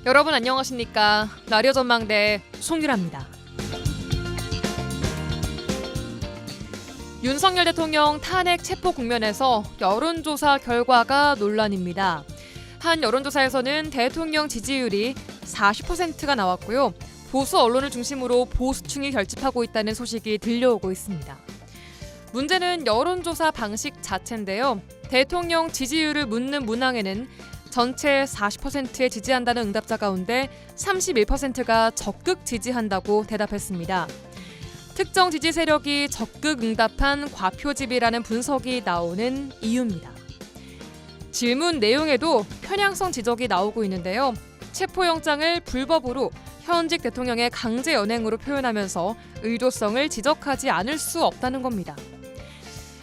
여러분 안녕하십니까? 라디오 전망대 송유라입니다. 윤석열 대통령 탄핵 체포 국면에서 여론조사 결과가 논란입니다. 한 여론조사에서는 대통령 지지율이 40%가 나왔고요. 보수 언론을 중심으로 보수층이 결집하고 있다는 소식이 들려오고 있습니다. 문제는 여론조사 방식 자체인데요. 대통령 지지율을 묻는 문항에는 전체 40%에 지지한다는 응답자 가운데 31%가 적극 지지한다고 대답했습니다. 특정 지지 세력이 적극 응답한 과표집이라는 분석이 나오는 이유입니다. 질문 내용에도 편향성 지적이 나오고 있는데요. 체포영장을 불법으로 현직 대통령의 강제 연행으로 표현하면서 의도성을 지적하지 않을 수 없다는 겁니다.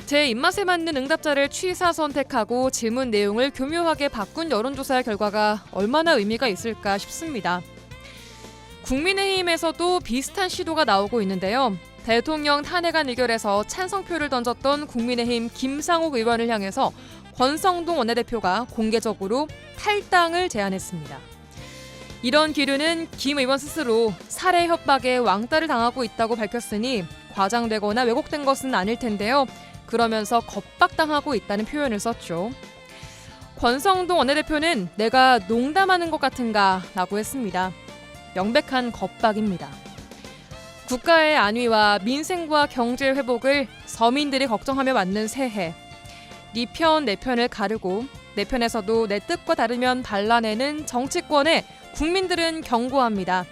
제 입맛에 맞는 응답자를 취사 선택하고 질문 내용을 교묘하게 바꾼 여론조사의 결과가 얼마나 의미가 있을까 싶습니다. 국민의힘에서도 비슷한 시도가 나오고 있는데요. 대통령 탄핵안 의결에서 찬성표를 던졌던 국민의힘 김상욱 의원을 향해서 권성동 원내대표가 공개적으로 탈당을 제안했습니다. 이런 기류는 김 의원 스스로 살해 협박에 왕따를 당하고 있다고 밝혔으니 과장되거나 왜곡된 것은 아닐 텐데요. 그러면서 겁박당하고 있다는 표현을 썼죠. 권성동 원내대표는 내가 농담하는 것 같은가 라고 했습니다. 명백한 겁박입니다. 국가의 안위와 민생과 경제 회복을 서민들이 걱정하며 맞는 새해. 네 편, 내 편을 가르고 내 편에서도 내 뜻과 다르면 발라내는 정치권에 국민들은 경고합니다.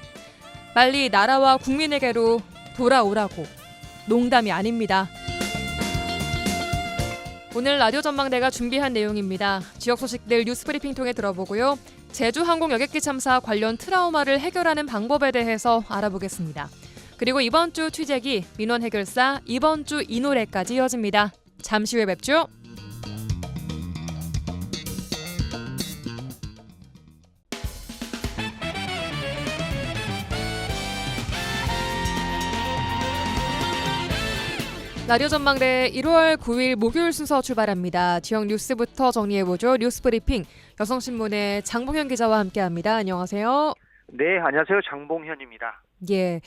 빨리 나라와 국민에게로 돌아오라고. 농담이 아닙니다. 오늘 라디오 전망대가 준비한 내용입니다. 지역 소식들 뉴스브리핑 통해 들어보고요. 제주항공 여객기 참사 관련 트라우마를 해결하는 방법에 대해서 알아보겠습니다. 그리고 이번 주 취재기 민원 해결사 이번 주 이 노래까지 이어집니다. 잠시 후에 뵙죠. 라디오 전망대 1월 9일 목요일 순서 출발합니다. 지역 뉴스부터 정리해보죠. 뉴스브리핑 여성신문의 장봉현 기자와 함께합니다. 안녕하세요. 네, 안녕하세요. 장봉현입니다. 예,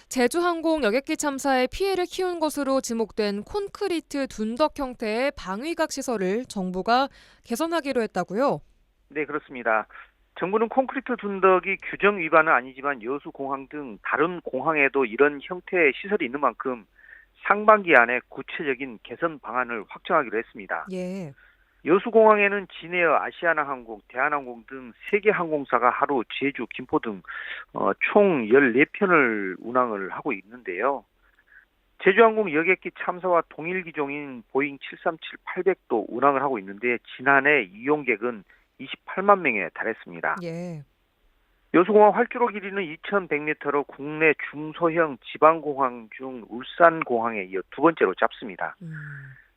제주항공 여객기 참사에 피해를 키운 것으로 지목된 콘크리트 둔덕 형태의 방위각 시설을 정부가 개선하기로 했다고요? 네, 그렇습니다. 정부는 콘크리트 둔덕이 규정 위반은 아니지만 여수공항 등 다른 공항에도 이런 형태의 시설이 있는 만큼 상반기 안에 구체적인 개선 방안을 확정하기로 했습니다. 예. 여수공항에는 진에어, 아시아나항공, 대한항공 등 3개 항공사가 하루 제주, 김포 등 총 14편을 운항을 하고 있는데요. 제주항공 여객기 참사와 동일 기종인 보잉 737-800도 운항을 하고 있는데 지난해 이용객은 28만 명에 달했습니다. 예. 여수공항 활주로 길이는 2,100m로 국내 중소형 지방공항 중 울산공항에 이어 두 번째로 짧습니다.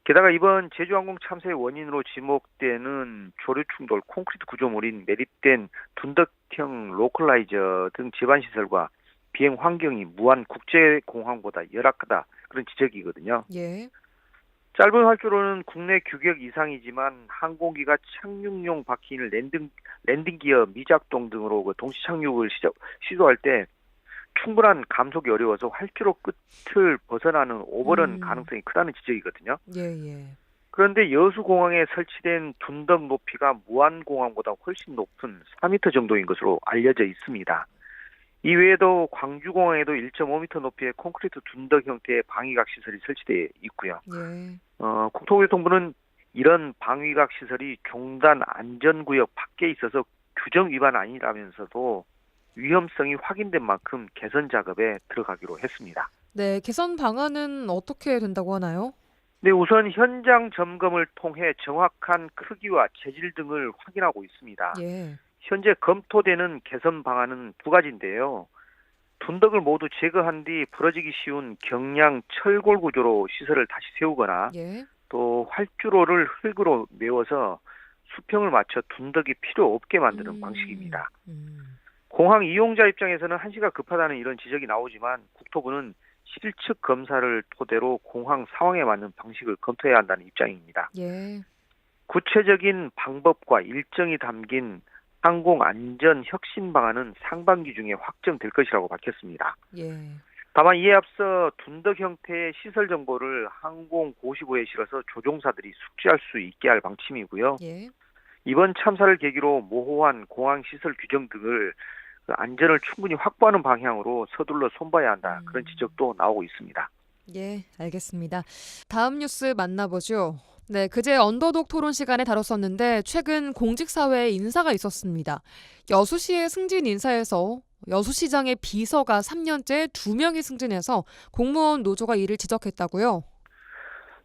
게다가 이번 제주항공 참사의 원인으로 지목되는 조류 충돌 콘크리트 구조물인 매립된 둔덕형 로컬라이저 등 지반시설과 비행 환경이 무한 국제공항보다 열악하다 그런 지적이거든요. 예. 짧은 활주로는 국내 규격 이상이지만 항공기가 착륙용 바퀴를 랜딩 기어 미작동 등으로 동시 착륙을 시도할 때 충분한 감속이 어려워서 활주로 끝을 벗어나는 오버런 가능성이 크다는 지적이거든요. 예. 그런데 여수공항에 설치된 둔덕 높이가 무안공항보다 훨씬 높은 4m 정도인 것으로 알려져 있습니다. 이외에도 광주공항에도 1.5m 높이의 콘크리트 둔덕 형태의 방위각 시설이 설치되어 있고요. 예. 국토교통부는 이런 방위각 시설이 종단 안전구역 밖에 있어서 규정 위반 아니라면서도 위험성이 확인된 만큼 개선 작업에 들어가기로 했습니다. 네, 개선 방안은 어떻게 된다고 하나요? 네, 우선 현장 점검을 통해 정확한 크기와 재질 등을 확인하고 있습니다. 예. 현재 검토되는 개선 방안은 두 가지인데요. 둔덕을 모두 제거한 뒤 부러지기 쉬운 경량 철골 구조로 시설을 다시 세우거나 예. 또 활주로를 흙으로 메워서 수평을 맞춰 둔덕이 필요 없게 만드는 방식입니다. 공항 이용자 입장에서는 한시가 급하다는 이런 지적이 나오지만 국토부는 실측 검사를 토대로 공항 상황에 맞는 방식을 검토해야 한다는 입장입니다. 예. 구체적인 방법과 일정이 담긴 항공안전 혁신 방안은 상반기 중에 확정될 것이라고 밝혔습니다. 예. 다만 이에 앞서 둔덕 형태의 시설 정보를 항공 고시보에 실어서 조종사들이 숙지할 수 있게 할 방침이고요. 예. 이번 참사를 계기로 모호한 공항 시설 규정 등을 안전을 충분히 확보하는 방향으로 서둘러 손봐야 한다. 그런 지적도 나오고 있습니다. 예, 알겠습니다. 다음 뉴스 만나보죠. 네, 그제 언더독 토론 시간에 다뤘었는데 최근 공직사회에 인사가 있었습니다. 여수시의 승진 인사에서 여수시장의 비서가 3년째 2명이 승진해서 공무원 노조가 이를 지적했다고요?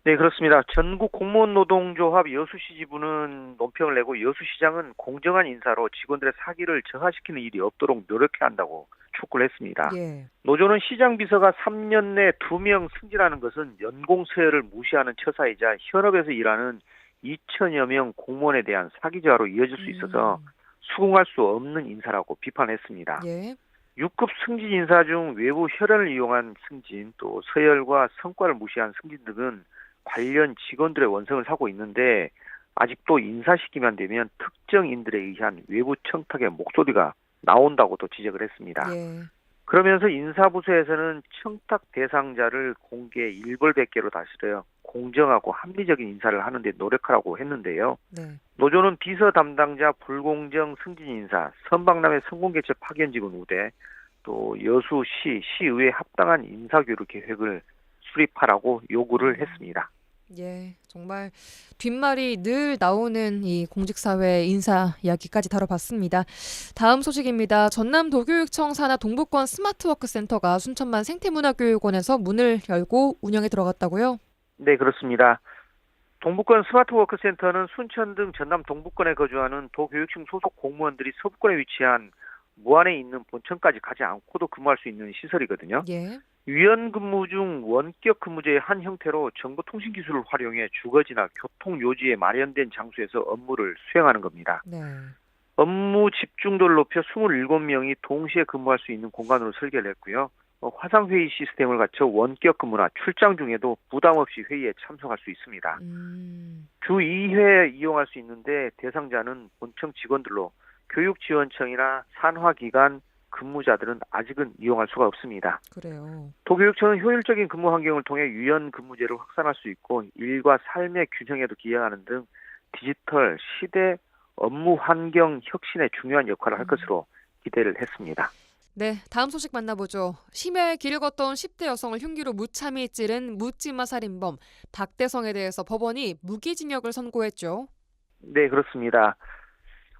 네, 그렇습니다. 전국 공무원 노동조합 여수시 지부는 논평을 내고 여수시장은 공정한 인사로 직원들의 사기를 저하시키는 일이 없도록 노력해야 한다고 촉구를 했습니다. 예. 노조는 시장 비서가 3년 내 2명 승진하는 것은 연공 서열을 무시하는 처사이자 현업에서 일하는 2천여 명 공무원에 대한 사기 저하로 이어질 수 있어서 수긍할 수 없는 인사라고 비판했습니다. 예. 6급 승진 인사 중 외부 혈연을 이용한 승진, 또 서열과 성과를 무시한 승진 등은 관련 직원들의 원성을 사고 있는데 아직도 인사시키면 되면 특정인들에 의한 외부 청탁의 목소리가 나온다고도 지적을 했습니다. 예. 그러면서 인사부서에서는 청탁 대상자를 공개 일벌백계로 다스려 공정하고 합리적인 인사를 하는 데 노력하라고 했는데요. 네. 노조는 비서 담당자 불공정 승진 인사, 선박람회 성공개최 파견직원 우대, 또 여수시, 시의회 합당한 인사교류 계획을 수립하라고 요구를 했습니다. 예, 정말 뒷말이 늘 나오는 이 공직사회 인사 이야기까지 다뤄봤습니다. 다음 소식입니다. 전남 도교육청 산하 동북권 스마트워크 센터가 순천만 생태문화교육원에서 문을 열고 운영에 들어갔다고요? 네, 그렇습니다. 동북권 스마트워크 센터는 순천 등 전남 동북권에 거주하는 도교육청 소속 공무원들이 서부권에 위치한 무안에 있는 본청까지 가지 않고도 근무할 수 있는 시설이거든요. 예. 유연 근무 중 원격 근무제의 한 형태로 정보통신기술을 활용해 주거지나 교통요지에 마련된 장소에서 업무를 수행하는 겁니다. 네. 업무 집중도를 높여 27명이 동시에 근무할 수 있는 공간으로 설계를 했고요. 화상회의 시스템을 갖춰 원격 근무나 출장 중에도 부담 없이 회의에 참석할 수 있습니다. 주 2회 이용할 수 있는데 대상자는 본청 직원들로 교육지원청이나 산하기관 근무자들은 아직은 이용할 수가 없습니다. 그래요. 도교육청은 효율적인 근무 환경을 통해 유연 근무제를 확산할 수 있고 일과 삶의 균형에도 기여하는 등 디지털 시대 업무 환경 혁신에 중요한 역할을 할 것으로 기대를 했습니다. 네, 다음 소식 만나보죠. 심야에 길을 걷던 10대 여성을 흉기로 무참히 찌른 묻지마 살인범 박대성에 대해서 법원이 무기징역을 선고했죠. 네, 그렇습니다.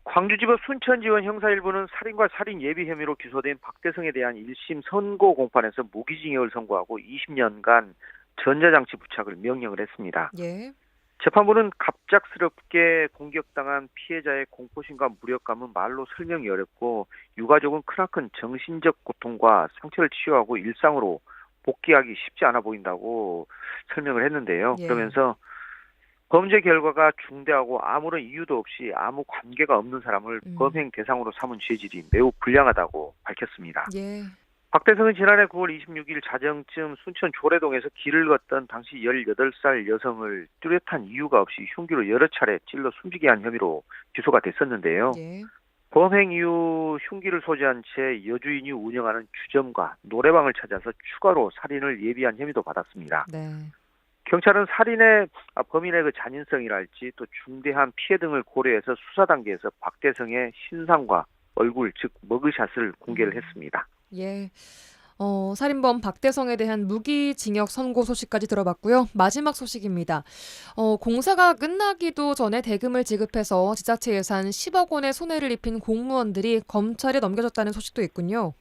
광주지법 순천지원 형사 1부는 살인과 살인 예비 혐의로 기소된 박대성에 대한 1심 선고 공판에서 무기징역을 선고하고 20년간 전자장치 부착을 명령을 했습니다. 예. 재판부는 갑작스럽게 공격당한 피해자의 공포심과 무력감은 말로 설명이 어렵고 유가족은 크나큰 정신적 고통과 상처를 치유하고 일상으로 복귀하기 쉽지 않아 보인다고 설명을 했는데요. 예. 그러면서 범죄 결과가 중대하고 아무런 이유도 없이 아무 관계가 없는 사람을 범행 대상으로 삼은 죄질이 매우 불량하다고 밝혔습니다. 예. 박대성은 지난해 9월 26일 자정쯤 순천 조례동에서 길을 걷던 당시 18살 여성을 뚜렷한 이유가 없이 흉기로 여러 차례 찔러 숨지게 한 혐의로 기소가 됐었는데요. 예. 범행 이후 흉기를 소지한 채 여주인이 운영하는 주점과 노래방을 찾아서 추가로 살인을 예비한 혐의도 받았습니다. 네. 경찰은 범인의 그 잔인성이랄지 또 중대한 피해 등을 고려해서 수사 단계에서 박대성의 신상과 얼굴 즉 머그샷을 공개를 했습니다. 예. 살인범 박대성에 대한 무기징역 선고 소식까지 들어봤고요. 마지막 소식입니다. 공사가 끝나기도 전에 대금을 지급해서 지자체 예산 10억 원의 손해를 입힌 공무원들이 검찰에 넘겨졌다는 소식도 있군요.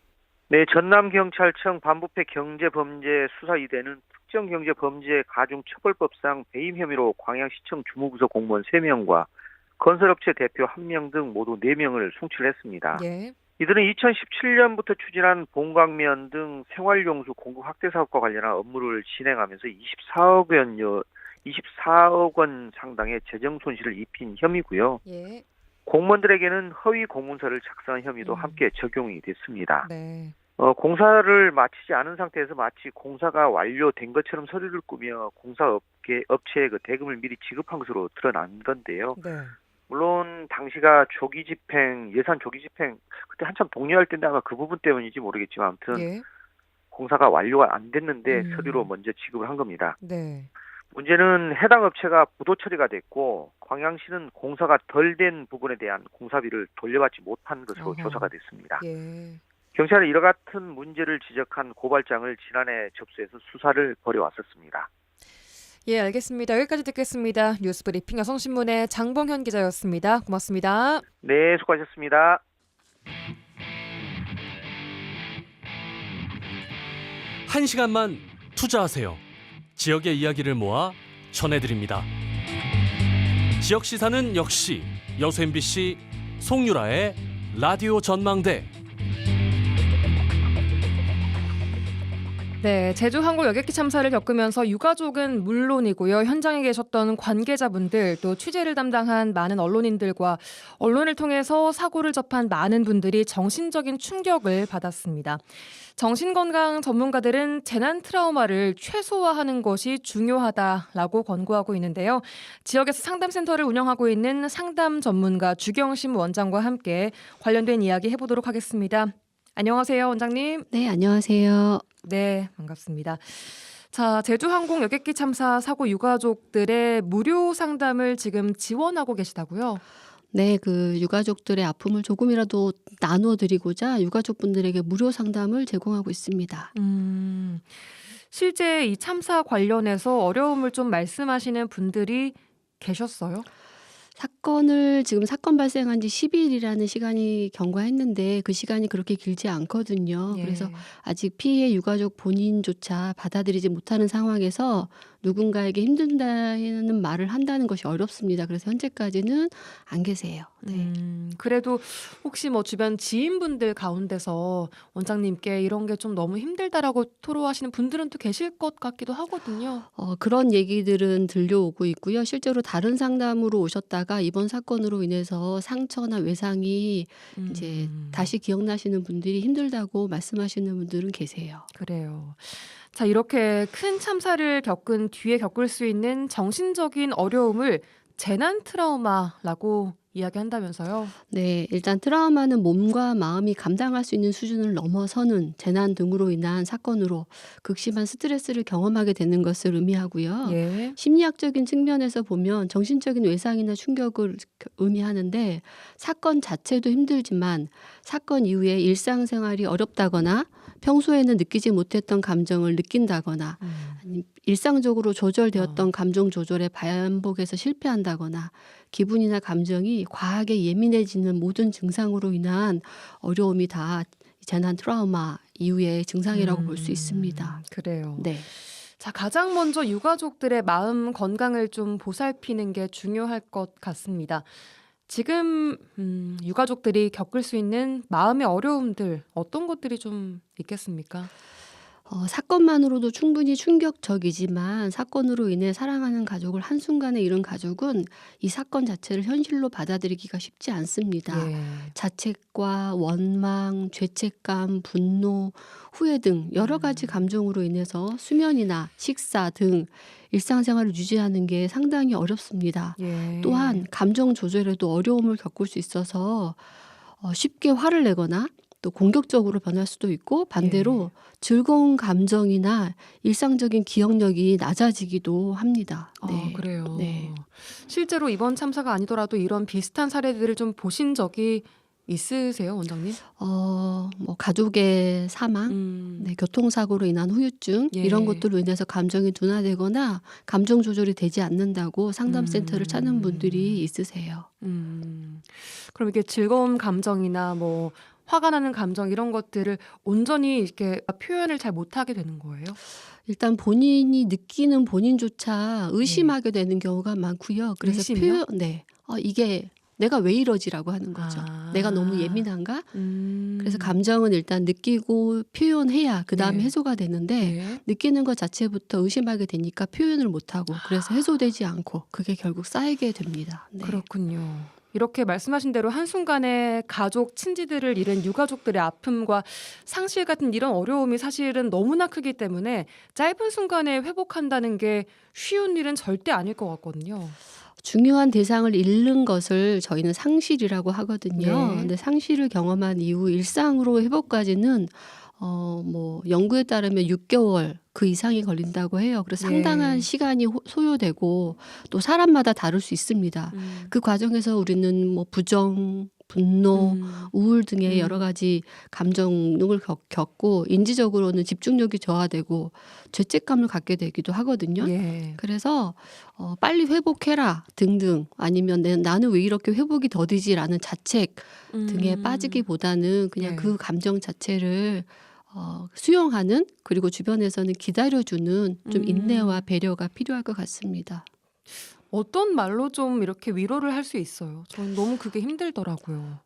네, 전남경찰청 반부패 경제범죄 수사 2대는 특정경제범죄 가중처벌법상 배임 혐의로 광양시청 주무부서 공무원 3명과 건설업체 대표 1명 등 모두 4명을 송치를 했습니다. 예. 이들은 2017년부터 추진한 본광면 등 생활용수 공급 확대 사업과 관련한 업무를 진행하면서 24억 원 상당의 재정 손실을 입힌 혐의고요. 예. 공무원들에게는 허위 공문서를 작성한 혐의도 함께 적용이 됐습니다. 네. 공사를 마치지 않은 상태에서 마치 공사가 완료된 것처럼 서류를 꾸며 업체에 그 대금을 미리 지급한 것으로 드러난 건데요. 네. 물론 당시가 조기 집행, 예산 조기 집행 그때 한참 독려할 때인데 아마 그 부분 때문인지 모르겠지만 아무튼 예. 공사가 완료가 안 됐는데 음. 서류로 먼저 지급을 한 겁니다. 네. 문제는 해당 업체가 부도 처리가 됐고 광양시는 공사가 덜 된 부분에 대한 공사비를 돌려받지 못한 것으로 어허. 조사가 됐습니다. 예. 경찰은 이와 같은 문제를 지적한 고발장을 지난해 접수해서 수사를 벌여왔었습니다. 예, 알겠습니다. 여기까지 듣겠습니다. 뉴스브리핑 여성신문의 장봉현 기자였습니다. 고맙습니다. 네, 수고하셨습니다. 1시간만 투자하세요. 지역의 이야기를 모아 전해드립니다. 지역 시사는 역시 여수 MBC 송유라의 라디오 전망대. 네, 제주 항공 여객기 참사를 겪으면서 유가족은 물론이고요. 현장에 계셨던 관계자분들, 또 취재를 담당한 많은 언론인들과 언론을 통해서 사고를 접한 많은 분들이 정신적인 충격을 받았습니다. 정신건강 전문가들은 재난 트라우마를 최소화하는 것이 중요하다라고 권고하고 있는데요. 지역에서 상담센터를 운영하고 있는 상담 전문가 주경심 원장과 함께 관련된 이야기 해보도록 하겠습니다. 안녕하세요, 원장님. 네, 안녕하세요. 네, 반갑습니다. 자, 제주항공 여객기 참사 사고 유가족들의 무료 상담을 지금 지원하고 계시다고요? 네, 그 유가족들의 아픔을 조금이라도 나눠드리고자 유가족분들에게 무료 상담을 제공하고 있습니다. 실제 이 참사 관련해서 어려움을 좀 말씀하시는 분들이 계셨어요? 사건 발생한 지 10일이라는 시간이 경과했는데 그 시간이 그렇게 길지 않거든요. 그래서 아직 피해 유가족 본인조차 받아들이지 못하는 상황에서 누군가에게 힘든다는 말을 한다는 것이 어렵습니다. 그래서 현재까지는 안 계세요. 네. 그래도 혹시 뭐 주변 지인분들 가운데서 원장님께 이런 게 좀 너무 힘들다라고 토로하시는 분들은 또 계실 것 같기도 하거든요. 그런 얘기들은 들려오고 있고요. 실제로 다른 상담으로 오셨다가 이번 사건으로 인해서 상처나 외상이 이제 다시 기억나시는 분들이 힘들다고 말씀하시는 분들은 계세요. 그래요. 자, 이렇게 큰 참사를 겪은 뒤에 겪을 수 있는 정신적인 어려움을 재난 트라우마라고 이야기한다면서요? 네, 일단 트라우마는 몸과 마음이 감당할 수 있는 수준을 넘어서는 재난 등으로 인한 사건으로 극심한 스트레스를 경험하게 되는 것을 의미하고요. 예. 심리학적인 측면에서 보면 정신적인 외상이나 충격을 의미하는데 사건 자체도 힘들지만 사건 이후에 일상생활이 어렵다거나 평소에는 느끼지 못했던 감정을 느낀다거나 아니면 일상적으로 조절되었던 감정 조절에 반복해서 실패한다거나 기분이나 감정이 과하게 예민해지는 모든 증상으로 인한 어려움이 다 재난 트라우마 이후의 증상이라고 볼 수 있습니다. 그래요. 네. 자, 가장 먼저 유가족들의 마음 건강을 좀 보살피는 게 중요할 것 같습니다. 지금 유가족들이 겪을 수 있는 마음의 어려움들 어떤 것들이 좀 있겠습니까? 사건만으로도 충분히 충격적이지만 사건으로 인해 사랑하는 가족을 한순간에 잃은 가족은 이 사건 자체를 현실로 받아들이기가 쉽지 않습니다. 자책과 원망, 죄책감, 분노, 후회 등 여러 가지 감정으로 인해서 수면이나 식사 등 일상생활을 유지하는 게 상당히 어렵습니다. 또한 감정 조절에도 어려움을 겪을 수 있어서 쉽게 화를 내거나 또 공격적으로 변할 수도 있고 반대로 즐거운 감정이나 일상적인 기억력이 낮아지기도 합니다. 네. 그래요. 네. 실제로 이번 참사가 아니더라도 이런 비슷한 사례들을 좀 보신 적이 있으세요, 원장님? 뭐 가족의 사망, 네, 교통사고로 인한 후유증 이런 것들로 인해서 감정이 둔화되거나 감정 조절이 되지 않는다고 상담센터를 찾는 분들이 있으세요. 그럼 이게 즐거운 감정이나 뭐 화가 나는 감정 이런 것들을 온전히 이렇게 표현을 잘 못하게 되는 거예요? 일단 본인이 느끼는 본인조차 의심하게 되는 경우가 많고요. 그래서 의심이요? 이게 내가 왜 이러지라고 하는 거죠. 내가 너무 예민한가? 그래서 감정은 일단 느끼고 표현해야 그 다음에 해소가 되는데 느끼는 것 자체부터 의심하게 되니까 표현을 못하고 그래서 해소되지 않고 그게 결국 쌓이게 됩니다. 네. 그렇군요. 이렇게 말씀하신 대로 한순간에 가족, 친지들을 잃은 유가족들의 아픔과 상실 같은 이런 어려움이 사실은 너무나 크기 때문에 짧은 순간에 회복한다는 게 쉬운 일은 절대 아닐 것 같거든요. 중요한 대상을 잃는 것을 저희는 상실이라고 하거든요. 네. 근데 상실을 경험한 이후 일상으로 회복까지는 연구에 따르면 6개월 그 이상이 걸린다고 해요. 그래서 상당한 네. 시간이 소요되고 또 사람마다 다를 수 있습니다. 그 과정에서 우리는 부정, 분노, 우울 등의 여러 가지 감정을 겪고 인지적으로는 집중력이 저하되고 죄책감을 갖게 되기도 하거든요. 예. 그래서 빨리 회복해라 등등 아니면 나는 왜 이렇게 회복이 더디지라는 자책 등에 빠지기보다는 그냥 네. 그 감정 자체를 수용하는 그리고 주변에서는 기다려주는 좀 인내와 배려가 필요할 것 같습니다. 어떤 말로 좀 이렇게 위로를 할 수 있어요? 저는 너무 그게 힘들더라고요.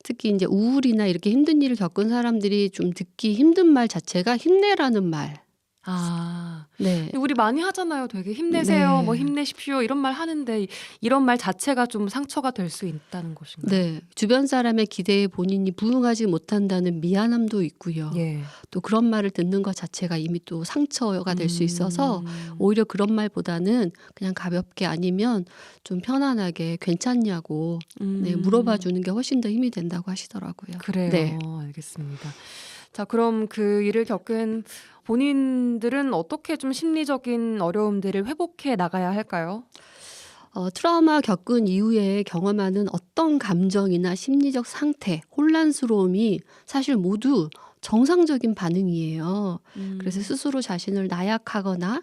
특히 이제 우울이나 이렇게 힘든 일을 겪은 사람들이 좀 듣기 힘든 말 자체가 힘내라는 말. 아. 네. 우리 많이 하잖아요. 되게 힘내세요. 네. 힘내십시오. 이런 말 하는데 이런 말 자체가 좀 상처가 될 수 있다는 것인가요? 네. 주변 사람의 기대에 본인이 부응하지 못한다는 미안함도 있고요. 예. 또 그런 말을 듣는 것 자체가 이미 또 상처가 될 수 있어서 오히려 그런 말보다는 그냥 가볍게 아니면 좀 편안하게 괜찮냐고 물어봐 주는 게 훨씬 더 힘이 된다고 하시더라고요. 그래요. 네. 알겠습니다. 자, 그럼 그 일을 겪은 본인들은 어떻게 좀 심리적인 어려움들을 회복해 나가야 할까요? 트라우마 겪은 이후에 경험하는 어떤 감정이나 심리적 상태, 혼란스러움이 사실 모두 정상적인 반응이에요. 그래서 스스로 자신을 나약하거나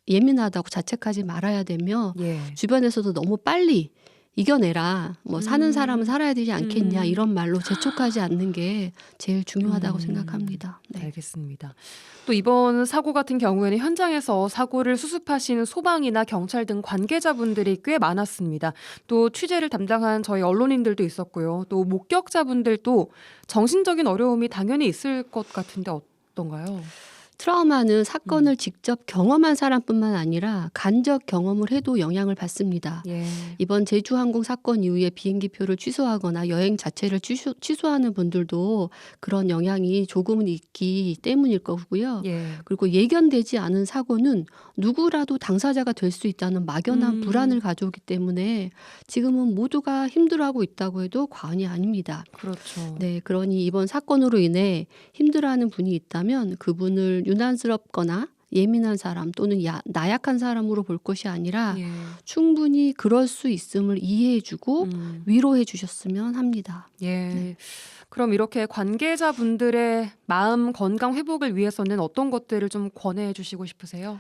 예민하다고 자책하지 말아야 되며 예. 주변에서도 너무 빨리 이겨내라. 사는 사람은 살아야 되지 않겠냐 이런 말로 재촉하지 않는 게 제일 중요하다고 생각합니다. 네. 알겠습니다. 또 이번 사고 같은 경우에는 현장에서 사고를 수습하신 소방이나 경찰 등 관계자분들이 꽤 많았습니다. 또 취재를 담당한 저희 언론인들도 있었고요. 또 목격자분들도 정신적인 어려움이 당연히 있을 것 같은데 어떤가요? 트라우마는 사건을 직접 경험한 사람뿐만 아니라 간접 경험을 해도 영향을 받습니다. 예. 이번 제주항공 사건 이후에 비행기표를 취소하거나 여행 자체를 취소하는 분들도 그런 영향이 조금은 있기 때문일 거고요. 예. 그리고 예견되지 않은 사고는 누구라도 당사자가 될 수 있다는 막연한 불안을 가져오기 때문에 지금은 모두가 힘들어하고 있다고 해도 과언이 아닙니다. 그렇죠. 네, 그러니 이번 사건으로 인해 힘들어하는 분이 있다면 그분을 유난스럽거나 예민한 사람 또는 나약한 사람으로 볼 것이 아니라 예. 충분히 그럴 수 있음을 이해해주고 위로해 주셨으면 합니다. 예. 그럼 이렇게 관계자분들의 마음 건강 회복을 위해서는 어떤 것들을 좀 권해 주시고 싶으세요?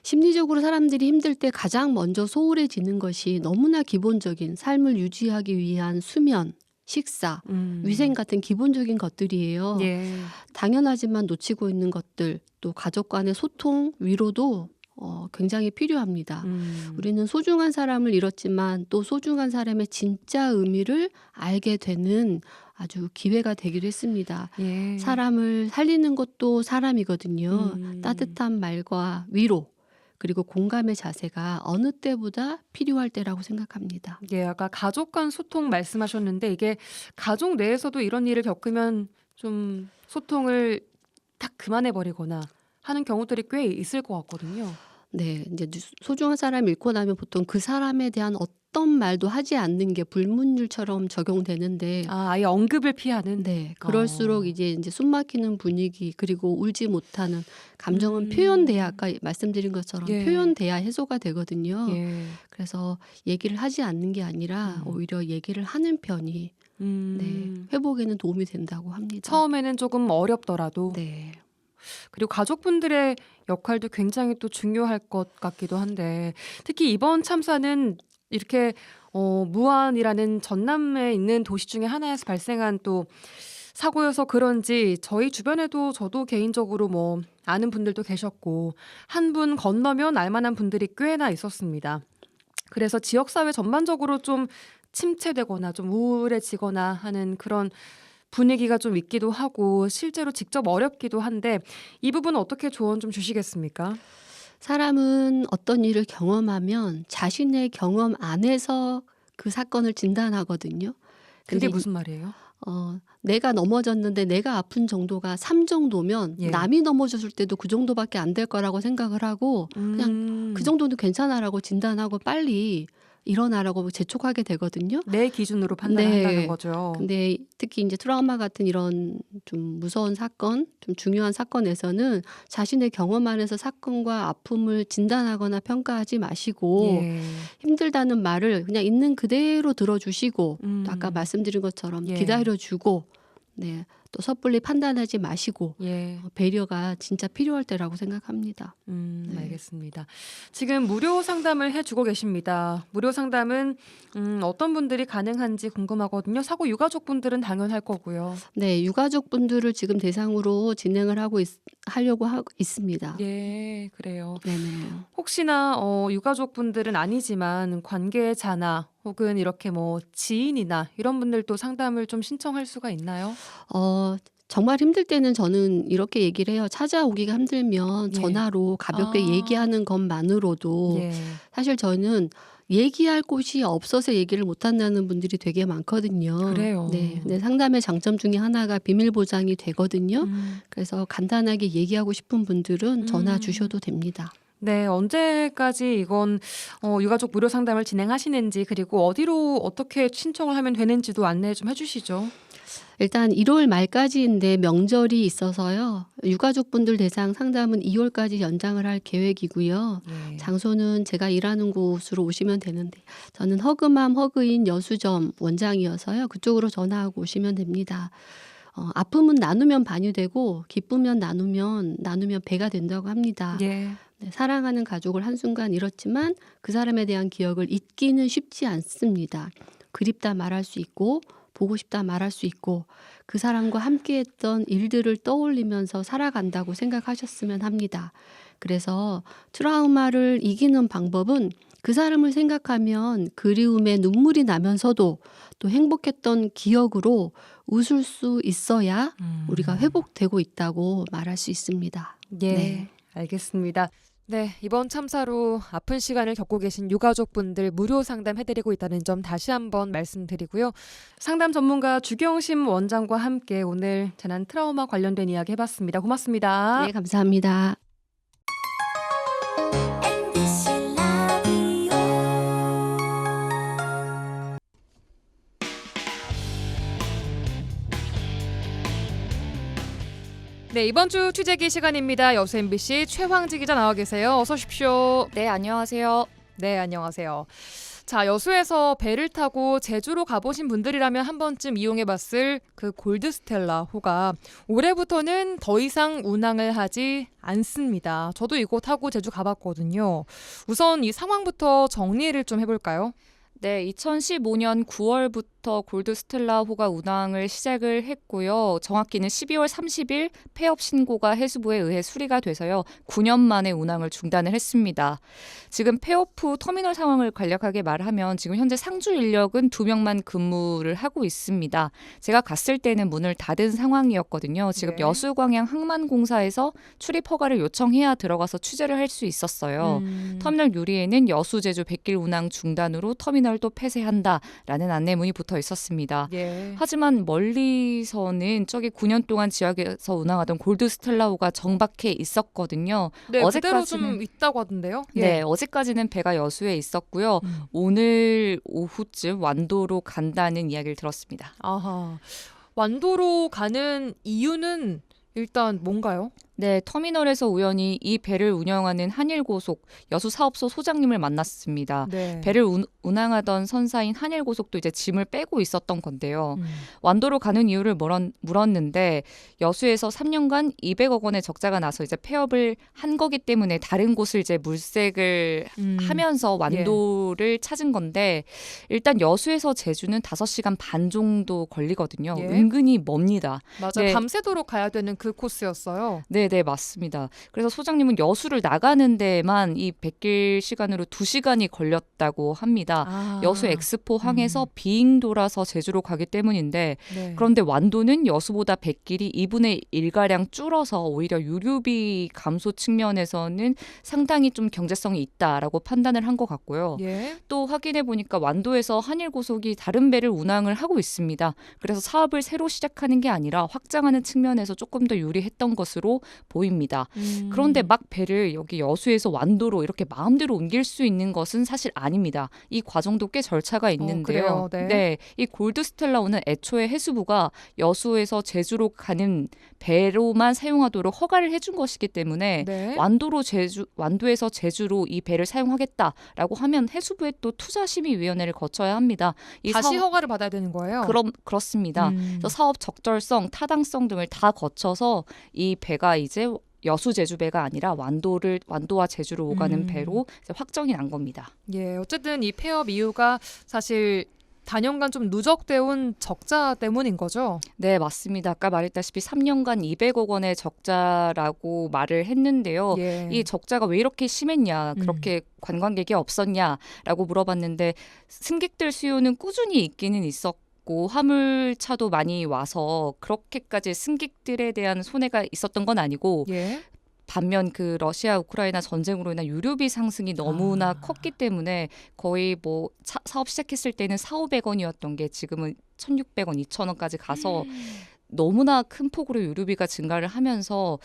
심리적으로 사람들이 힘들 때 가장 먼저 소홀해지는 것이 너무나 기본적인 삶을 유지하기 위한 수면, 식사, 위생 같은 기본적인 것들이에요. 예. 당연하지만 놓치고 있는 것들, 또 가족 간의 소통, 위로도 굉장히 필요합니다. 우리는 소중한 사람을 잃었지만 또 소중한 사람의 진짜 의미를 알게 되는 아주 기회가 되기도 했습니다. 예. 사람을 살리는 것도 사람이거든요. 따뜻한 말과 위로, 그리고 공감의 자세가 어느 때보다 필요할 때라고 생각합니다. 예, 아까 가족 간 소통 말씀하셨는데 이게 가족 내에서도 이런 일을 겪으면 좀 소통을 딱 그만해 버리거나 하는 경우들이 꽤 있을 것 같거든요. 네, 이제 소중한 사람 잃고 나면 보통 그 사람에 대한 어떤 말도 하지 않는 게 불문율처럼 적용되는데 아예 언급을 피하는. 네, 그럴수록 이제 숨막히는 분위기 그리고 울지 못하는 감정은 표현돼야 아까 말씀드린 것처럼 예. 표현돼야 해소가 되거든요. 예. 그래서 얘기를 하지 않는 게 아니라 오히려 얘기를 하는 편이 네, 회복에는 도움이 된다고 합니다. 처음에는 조금 어렵더라도 네. 그리고 가족분들의 역할도 굉장히 또 중요할 것 같기도 한데 특히 이번 참사는 이렇게 무안이라는 전남에 있는 도시 중에 하나에서 발생한 또 사고여서 그런지 저희 주변에도 저도 개인적으로 아는 분들도 계셨고 한 분 건너면 알만한 분들이 꽤나 있었습니다. 그래서 지역사회 전반적으로 좀 침체되거나 좀 우울해지거나 하는 그런 분위기가 좀 있기도 하고 실제로 직접 어렵기도 한데 이 부분은 어떻게 조언 좀 주시겠습니까? 사람은 어떤 일을 경험하면 자신의 경험 안에서 그 사건을 진단하거든요. 그게 근데 무슨 말이에요? 내가 넘어졌는데 내가 아픈 정도가 3 정도면 예. 남이 넘어졌을 때도 그 정도밖에 안 될 거라고 생각을 하고 그냥 그 정도는 괜찮아라고 진단하고 빨리 일어나라고 재촉하게 되거든요. 내 기준으로 판단한다는 네. 거죠. 근데 특히 이제 트라우마 같은 이런 좀 무서운 사건, 좀 중요한 사건에서는 자신의 경험 안에서 사건과 아픔을 진단하거나 평가하지 마시고 예. 힘들다는 말을 그냥 있는 그대로 들어주시고 또 아까 말씀드린 것처럼 예. 기다려주고 네, 또 섣불리 판단하지 마시고 예. 배려가 진짜 필요할 때라고 생각합니다. 네. 알겠습니다. 지금 무료 상담을 해주고 계십니다. 무료 상담은 어떤 분들이 가능한지 궁금하거든요. 사고 유가족 분들은 당연할 거고요. 네, 유가족 분들을 지금 대상으로 진행을 하려고 있습니다. 예, 그래요. 네네. 혹시나 유가족 분들은 아니지만 관계자나 혹은 이렇게 뭐 지인이나 이런 분들도 상담을 좀 신청할 수가 있나요? 정말 힘들 때는 저는 이렇게 얘기를 해요. 찾아오기가 힘들면 예. 전화로 가볍게 아. 얘기하는 것만으로도 예. 사실 저는 얘기할 곳이 없어서 얘기를 못 한다는 분들이 되게 많거든요. 그래요. 네, 네, 상담의 장점 중에 하나가 비밀 보장이 되거든요. 그래서 간단하게 얘기하고 싶은 분들은 전화 주셔도 됩니다. 네, 언제까지 이건 유가족 무료 상담을 진행하시는지 그리고 어디로 어떻게 신청을 하면 되는지도 안내 좀 해주시죠. 일단 1월 말까지인데 명절이 있어서요. 유가족분들 대상 상담은 2월까지 연장을 할 계획이고요. 예. 장소는 제가 일하는 곳으로 오시면 되는데 저는 허그맘 허그인 여수점 원장이어서요. 그쪽으로 전화하고 오시면 됩니다. 아픔은 나누면 반이 되고 기쁘면 나누면 배가 된다고 합니다. 예. 네, 사랑하는 가족을 한순간 잃었지만 그 사람에 대한 기억을 잊기는 쉽지 않습니다. 그립다 말할 수 있고 보고 싶다 말할 수 있고 그 사람과 함께했던 일들을 떠올리면서 살아간다고 생각하셨으면 합니다. 그래서 트라우마를 이기는 방법은 그 사람을 생각하면 그리움에 눈물이 나면서도 또 행복했던 기억으로 웃을 수 있어야 우리가 회복되고 있다고 말할 수 있습니다. 예, 네. 알겠습니다. 네, 이번 참사로 아픈 시간을 겪고 계신 유가족분들 무료 상담해드리고 있다는 점 다시 한번 말씀드리고요. 상담 전문가 주경심 원장과 함께 오늘 재난 트라우마 관련된 이야기 해봤습니다. 고맙습니다. 네, 감사합니다. 네, 이번 주 취재기 시간입니다. 여수 MBC 최황지 기자 나와 계세요. 어서 오십시오. 네, 안녕하세요. 네, 안녕하세요. 자, 여수에서 배를 타고 제주로 가보신 분들이라면 한 번쯤 이용해봤을 그 골드스텔라 호가 올해부터는 더 이상 운항을 하지 않습니다. 저도 이곳 타고 제주 가봤거든요. 우선 이 상황부터 정리를 좀 해볼까요? 네, 2015년 9월부터 골드스텔라호가 운항을 시작을 했고요. 정확히는 12월 30일 폐업 신고가 해수부에 의해 수리가 돼서요. 9년 만에 운항을 중단을 했습니다. 지금 폐업 후 터미널 상황을 간략하게 말하면 지금 현재 상주 인력은 2명만 근무를 하고 있습니다. 제가 갔을 때는 문을 닫은 상황이었거든요. 지금 네. 여수광양 항만공사에서 출입 허가를 요청해야 들어가서 취재를 할 수 있었어요. 터미널 유리에는 여수 제주 백길 운항 중단으로 터미널도 폐쇄한다라는 안내문이 붙어 있었습니다. 예. 하지만 멀리서는 저기 9년 동안 지역에서 운항하던 골드스텔라호가 정박해 있었거든요. 네, 그대로 어제까지는- 좀 있다고 하던데요. 네, 어제까지는 배가 여수에 있었고요. 오늘 오후쯤 완도로 간다는 이야기를 들었습니다. 아하. 완도로 가는 이유는 일단 뭔가요? 네, 터미널에서 우연히 이 배를 운영하는 한일고속 여수 사업소 소장님을 만났습니다. 네. 배를 운항하던 선사인 한일고속도 이제 짐을 빼고 있었던 건데요. 완도로 가는 이유를 물었는데 여수에서 3년간 200억 원의 적자가 나서 이제 폐업을 한 거기 때문에 다른 곳을 이제 물색을 하면서 완도를 찾은 건데 일단 여수에서 제주는 5시간 반 정도 걸리거든요. 예. 은근히 멉니다. 맞아요. 네. 밤새도록 가야 되는 그 코스였어요. 네, 네, 맞습니다. 그래서 소장님은 여수를 나가는 데에만 이 백길 시간으로 2시간이 걸렸다고 합니다. 여수 엑스포 항에서 빙 돌아서 제주로 가기 때문인데 네. 그런데 완도는 여수보다 백길이 2분의 1가량 줄어서 오히려 유류비 감소 측면에서는 상당히 좀 경제성이 있다라고 판단을 한 것 같고요. 예. 또 확인해 보니까 완도에서 한일고속이 다른 배를 운항을 하고 있습니다. 그래서 사업을 새로 시작하는 게 아니라 확장하는 측면에서 조금 더 유리했던 것으로 보입니다. 그런데 막 배를 여기 여수에서 완도로 이렇게 마음대로 옮길 수 있는 것은 사실 아닙니다. 이 과정도 꽤 절차가 있는데요. 그래요? 네. 이 골드스텔라호는 애초에 해수부가 여수에서 제주로 가는 배로만 사용하도록 허가를 해준 것이기 때문에 네. 완도에서 제주로 이 배를 사용하겠다라고 하면 해수부에 또 투자심의위원회를 거쳐야 합니다. 이 다시 허가를 받아야 되는 거예요? 그렇습니다. 그래서 사업 적절성, 타당성 등을 다 거쳐서 이 배가 이제 여수 제주배가 아니라 완도와 제주로 오가는 배로 이제 확정이 난 겁니다. 예, 어쨌든 이 폐업 이유가 사실 단연간 좀 누적되어 온 적자 때문인 거죠? 네, 맞습니다. 아까 말했다시피 3년간 200억 원의 적자라고 말을 했는데요. 예. 이 적자가 왜 이렇게 심했냐, 그렇게 관광객이 없었냐라고 물어봤는데 승객들 수요는 꾸준히 있기는 있었고 화물차도 많이 와서 그렇게까지 승객들에 대한 손해가 있었던 건 아니고 예. 반면 그 러시아 우크라이나 전쟁으로 인한 유류비 상승이 너무나 컸기 때문에 거의 뭐 사업 시작했을 때는 4,500원이었던 게 지금은 1,600원, 2,000원까지 가서 너무나 큰 폭으로 유류비가 증가를 하면서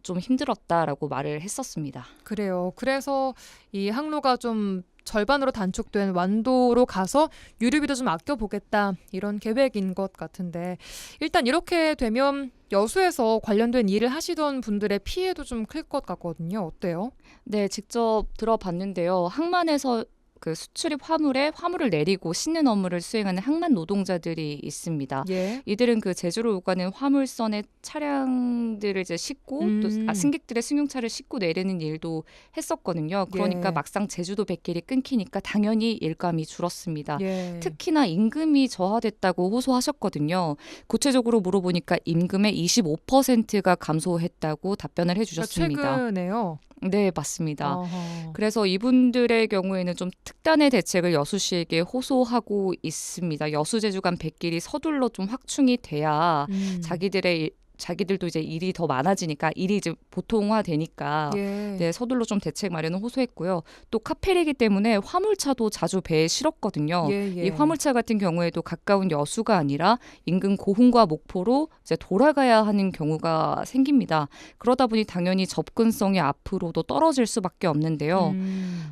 좀 힘들었다라고 말을 했었습니다. 그래요. 그래서 이 항로가 좀 절반으로 단축된 완도로 가서 유류비도 좀 아껴보겠다 이런 계획인 것 같은데 일단 이렇게 되면 여수에서 관련된 일을 하시던 분들의 피해도 좀 클 것 같거든요. 어때요? 네, 직접 들어봤는데요. 항만에서 그 수출입 화물을 내리고 싣는 업무를 수행하는 항만 노동자들이 있습니다. 예. 이들은 그 제주로 오가는 화물선의 차량들을 이제 싣고 또 승객들의 승용차를 싣고 내리는 일도 했었거든요. 그러니까 예. 막상 제주도 백길이 끊기니까 당연히 일감이 줄었습니다. 예. 특히나 임금이 저하됐다고 호소하셨거든요. 구체적으로 물어보니까 임금의 25%가 감소했다고 답변을 해주셨습니다. 최근에요. 네, 맞습니다. 어허. 그래서 이분들의 경우에는 좀 특단의 대책을 여수시에게 호소하고 있습니다. 여수 제주 간 백길이 서둘러 좀 확충이 돼야 자기들도 이제 일이 더 많아지니까 일이 이제 보통화되니까 예. 네, 서둘러 좀 대책 마련을 호소했고요. 또 카페리기 때문에 화물차도 자주 배에 실었거든요. 예, 예. 이 화물차 같은 경우에도 가까운 여수가 아니라 인근 고흥과 목포로 이제 돌아가야 하는 경우가 생깁니다. 그러다 보니 당연히 접근성이 앞으로도 떨어질 수밖에 없는데요.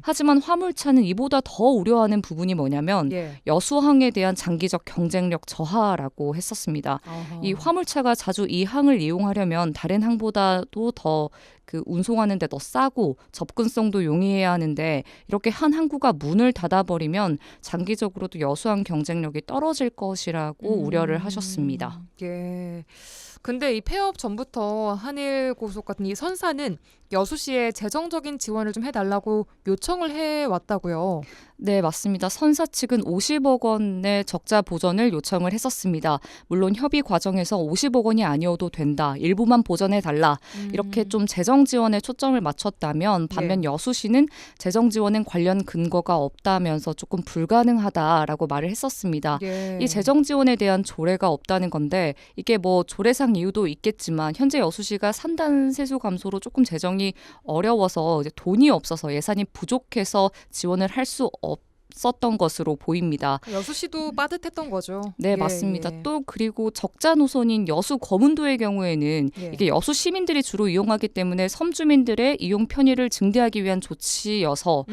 하지만 화물차는 이보다 더 우려하는 부분이 뭐냐면 예. 여수항에 대한 장기적 경쟁력 저하라고 했었습니다. 어허. 이 화물차가 자주 이 항을 이용하려면 다른 항보다도 더 그 운송하는 데 더 싸고 접근성도 용이해야 하는데 이렇게 한 항구가 문을 닫아버리면 장기적으로도 여수항 경쟁력이 떨어질 것이라고 우려를 하셨습니다. 예. 근데 이 폐업 전부터 한일고속 같은 이 선사는 여수시에 재정적인 지원을 좀 해달라고 요청을 해왔다고요. 네, 맞습니다. 선사 측은 50억 원의 적자 보전을 요청을 했었습니다. 물론 협의 과정에서 50억 원이 아니어도 된다. 일부만 보전해달라. 이렇게 좀 재정 지원에 초점을 맞췄다면 반면 여수시는 재정 지원은 관련 근거가 없다면서 조금 불가능하다라고 말을 했었습니다. 예. 이 재정 지원에 대한 조례가 없다는 건데 이게 뭐 조례상 이유도 있겠지만 현재 여수시가 산단 세수 감소로 조금 재정이 어려워서 이제 돈이 없어서 예산이 부족해서 지원을 할 수 없었던 것으로 보입니다. 여수시도 빠듯했던 거죠. 네, 예, 맞습니다. 예. 또 그리고 적자 노선인 여수 거문도의 경우에는 예. 이게 여수 시민들이 주로 이용하기 때문에 섬 주민들의 이용 편의를 증대하기 위한 조치여서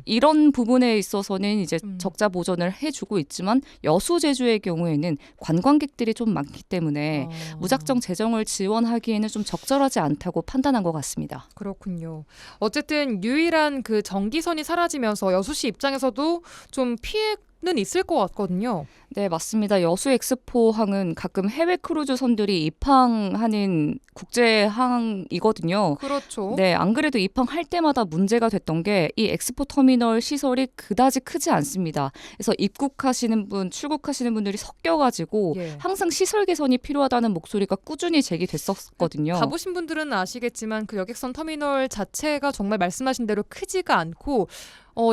이런 부분에 있어서는 이제 적자 보전을 해주고 있지만 여수 제주의 경우에는 관광객들이 좀 많기 때문에 무작정 재정을 지원하기에는 좀 적절하지 않다고 판단한 것 같습니다. 그렇군요. 어쨌든 유일한 그 전기선이 사라지면서 여수시 입장에서도 좀 피해 있을 것 같거든요. 네, 맞습니다. 여수 엑스포항은 가끔 해외 크루즈선들이 입항하는 국제항이거든요. 그렇죠. 네, 안 그래도 입항할 때마다 문제가 됐던 게 이 엑스포 터미널 시설이 그다지 크지 않습니다. 그래서 입국하시는 분, 출국하시는 분들이 섞여가지고 예. 항상 시설 개선이 필요하다는 목소리가 꾸준히 제기됐었거든요. 가보신 분들은 아시겠지만 그 여객선 터미널 자체가 정말 말씀하신 대로 크지가 않고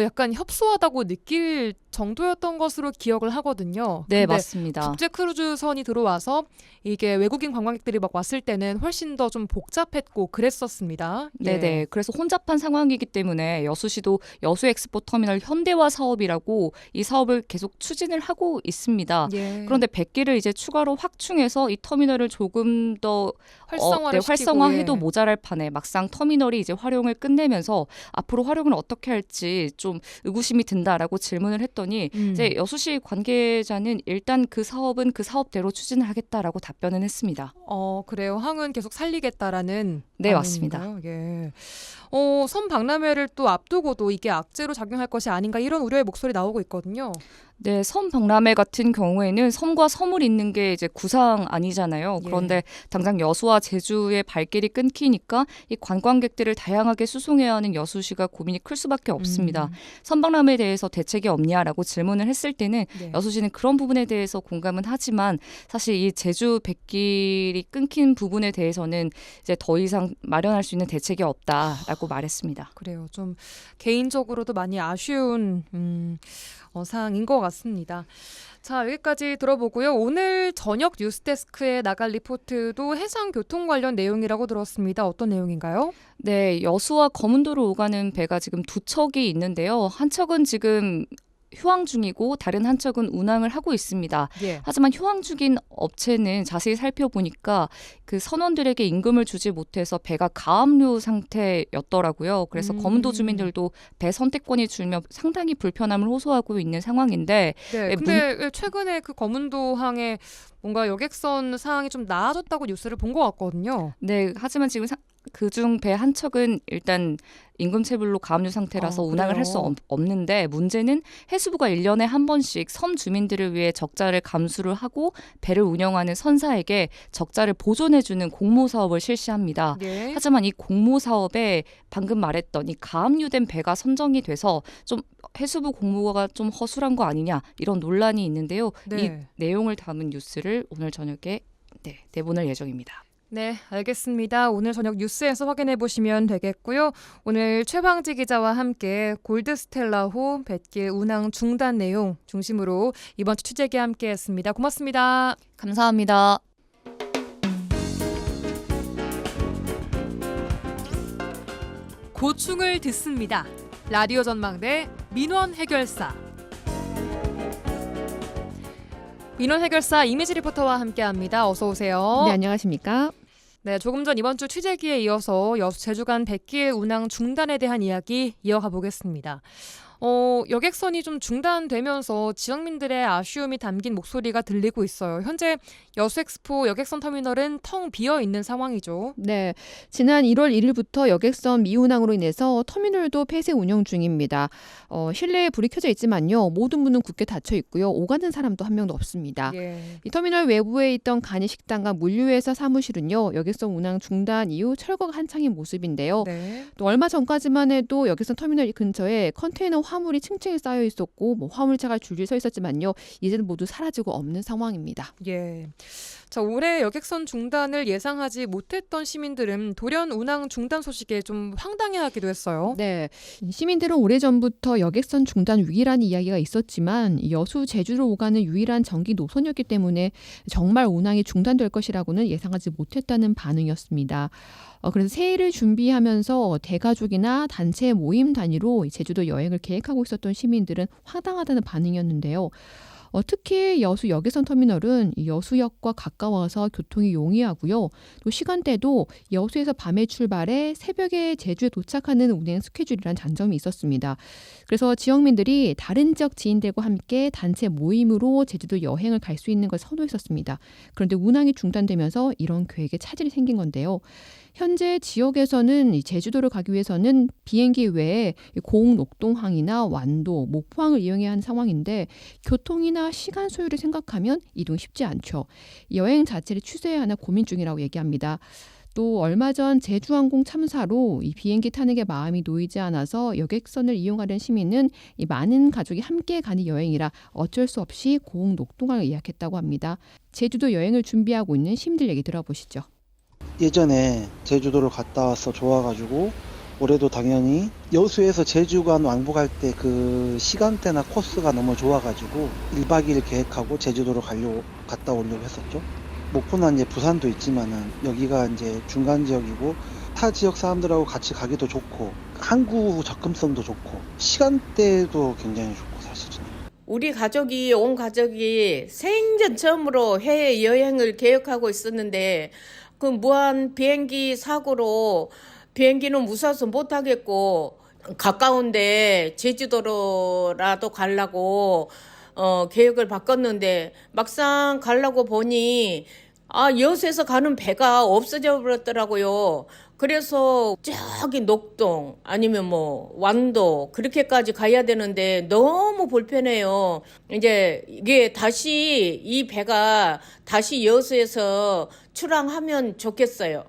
약간 협소하다고 느낄 정도였던 것으로 기억을 하거든요. 네, 근데 맞습니다. 국제 크루즈선이 들어와서 이게 외국인 관광객들이 막 왔을 때는 훨씬 더 좀 복잡했고 그랬었습니다. 네네. 그래서 혼잡한 상황이기 때문에 여수시도 여수 엑스포 터미널 현대화 사업이라고 이 사업을 계속 추진을 하고 있습니다. 예. 그런데 100기를 이제 추가로 확충해서 이 터미널을 조금 더 활성화를 시키고, 활성화해도 예. 모자랄 판에 막상 터미널이 이제 활용을 끝내면서 앞으로 활용을 어떻게 할지 좀 의구심이 든다라고 질문을 했더니 이제 여수시 관계자는 일단 그 사업은 그 사업대로 추진을 하겠다라고 답변을 했습니다. 그래요. 항은 계속 살리겠다라는. 네, 맞습니다. 반응인가요? 예. 섬 박람회를 또 앞두고도 이게 악재로 작용할 것이 아닌가 이런 우려의 목소리 나오고 있거든요. 네, 섬 박람회 같은 경우에는 섬과 섬을 잇는 게 이제 구상 아니잖아요. 그런데 당장 여수와 제주의 발길이 끊기니까 이 관광객들을 다양하게 수송해야 하는 여수시가 고민이 클 수밖에 없습니다. 섬 박람회에 대해서 대책이 없냐라고 질문을 했을 때는 네. 여수시는 그런 부분에 대해서 공감은 하지만 사실 이 제주 백길이 끊긴 부분에 대해서는 이제 더 이상 마련할 수 있는 대책이 없다라고 말했습니다. 그래요. 좀 개인적으로도 많이 아쉬운 사항인 것 같습니다. 자, 여기까지 들어보고요. 오늘 저녁 뉴스데스크에 나갈 리포트도 해상교통 관련 내용이라고 들었습니다. 어떤 내용인가요? 네, 여수와 거문도로 오가는 배가 지금 두 척이 있는데요. 한 척은 지금 휴항 중이고 다른 한 척은 운항을 하고 있습니다. 예. 하지만 휴항 중인 업체는 자세히 살펴보니까 그 선원들에게 임금을 주지 못해서 배가 가압류 상태였더라고요. 그래서 거문도 주민들도 배 선택권이 줄며 상당히 불편함을 호소하고 있는 상황인데 네. 근데 최근에 그 거문도항에 뭔가 여객선 상황이 좀 나아졌다고 뉴스를 본 것 같거든요. 네, 하지만 지금 그중 배 한 척은 일단 임금체불로 가압류 상태라서 운항을 할 수 없는데 문제는 해수부가 1년에 한 번씩 섬 주민들을 위해 적자를 감수를 하고 배를 운영하는 선사에게 적자를 보존해주는 공모 사업을 실시합니다. 예. 하지만 이 공모 사업에 방금 말했던 이 가압류된 배가 선정이 돼서 좀 해수부 공모가 좀 허술한 거 아니냐 이런 논란이 있는데요. 네. 이 내용을 담은 뉴스를 오늘 저녁에 내보낼 예정입니다. 네, 알겠습니다. 오늘 저녁 뉴스에서 확인해 보시면 되겠고요. 오늘 최방지 기자와 함께 골드스텔라호 뱃길 운항 중단 내용 중심으로 이번 주 취재기 함께했습니다. 고맙습니다. 감사합니다. 고충을 듣습니다. 라디오 전망대 민원 해결사. 민원 해결사 이미지 리포터와 함께합니다. 어서 오세요. 네, 안녕하십니까? 네, 조금 전 이번 주 취재기에 이어서 여수 제주 간 뱃길 운항 중단에 대한 이야기 이어가 보겠습니다. 여객선이 좀 중단되면서 지역민들의 아쉬움이 담긴 목소리가 들리고 있어요. 현재 여수엑스포 여객선 터미널은 텅 비어 있는 상황이죠. 네, 지난 1월 1일부터 여객선 미운항으로 인해서 터미널도 폐쇄 운영 중입니다. 실내에 불이 켜져 있지만요, 모든 문은 굳게 닫혀 있고요. 오가는 사람도 한 명도 없습니다. 예. 이 터미널 외부에 있던 간이 식당과 물류회사 사무실은요, 여객선 운항 중단 이후 철거가 한창인 모습인데요. 네. 또 얼마 전까지만 해도 여객선 터미널 근처에 컨테이너 화물이 층층이 쌓여 있었고 화물차가 줄줄 서 있었지만요, 이제는 모두 사라지고 없는 상황입니다. 예. 자, 올해 여객선 중단을 예상하지 못했던 시민들은 돌연 운항 중단 소식에 좀 황당해하기도 했어요. 네, 시민들은 오래전부터 여객선 중단 위기라는 이야기가 있었지만 여수 제주로 오가는 유일한 전기 노선이었기 때문에 정말 운항이 중단될 것이라고는 예상하지 못했다는 반응이었습니다. 그래서 새해를 준비하면서 대가족이나 단체 모임 단위로 제주도 여행을 계획하고 있었던 시민들은 황당하다는 반응이었는데요. 특히 여수 여객선 터미널은 여수역과 가까워서 교통이 용이하고요. 또 시간대도 여수에서 밤에 출발해 새벽에 제주에 도착하는 운행 스케줄이란 장점이 있었습니다. 그래서 지역민들이 다른 지역 지인들과 함께 단체 모임으로 제주도 여행을 갈 수 있는 걸 선호했었습니다. 그런데 운항이 중단되면서 이런 계획에 차질이 생긴 건데요. 현재 지역에서는 제주도를 가기 위해서는 비행기 외에 고흥녹동항이나 완도, 목포항을 이용해야 하는 상황인데 교통이나 시간 소요를 생각하면 이동 쉽지 않죠. 여행 자체를 취소해야 하나 고민 중이라고 얘기합니다. 또 얼마 전 제주항공 참사로 이 비행기 타는 마음이 놓이지 않아서 여객선을 이용하려는 시민은 이 많은 가족이 함께 가는 여행이라 어쩔 수 없이 고흥녹동항을 예약했다고 합니다. 제주도 여행을 준비하고 있는 시민들 얘기 들어보시죠. 예전에 제주도를 갔다 와서 좋아가지고 올해도 당연히 여수에서 제주 간 왕복할 때 그 시간대나 코스가 너무 좋아가지고 1박 2일 계획하고 제주도로 갔다 오려고 했었죠. 목포나 이제 부산도 있지만은 여기가 이제 중간 지역이고 타 지역 사람들하고 같이 가기도 좋고 항구 접근성도 좋고 시간대도 굉장히 좋고 사실은. 우리 가족이 온 가족이 생전 처음으로 해외 여행을 계획하고 있었는데 그 무한 비행기 사고로 비행기는 무서워서 못 하겠고 가까운데 제주도로라도 가려고 계획을 바꿨는데 막상 가려고 보니 여수에서 가는 배가 없어져 버렸더라고요. 그래서 저기 녹동 아니면 뭐 완도 그렇게까지 가야 되는데 너무 불편해요. 이제 이게 다시 이 배가 다시 여수에서 출항하면 좋겠어요.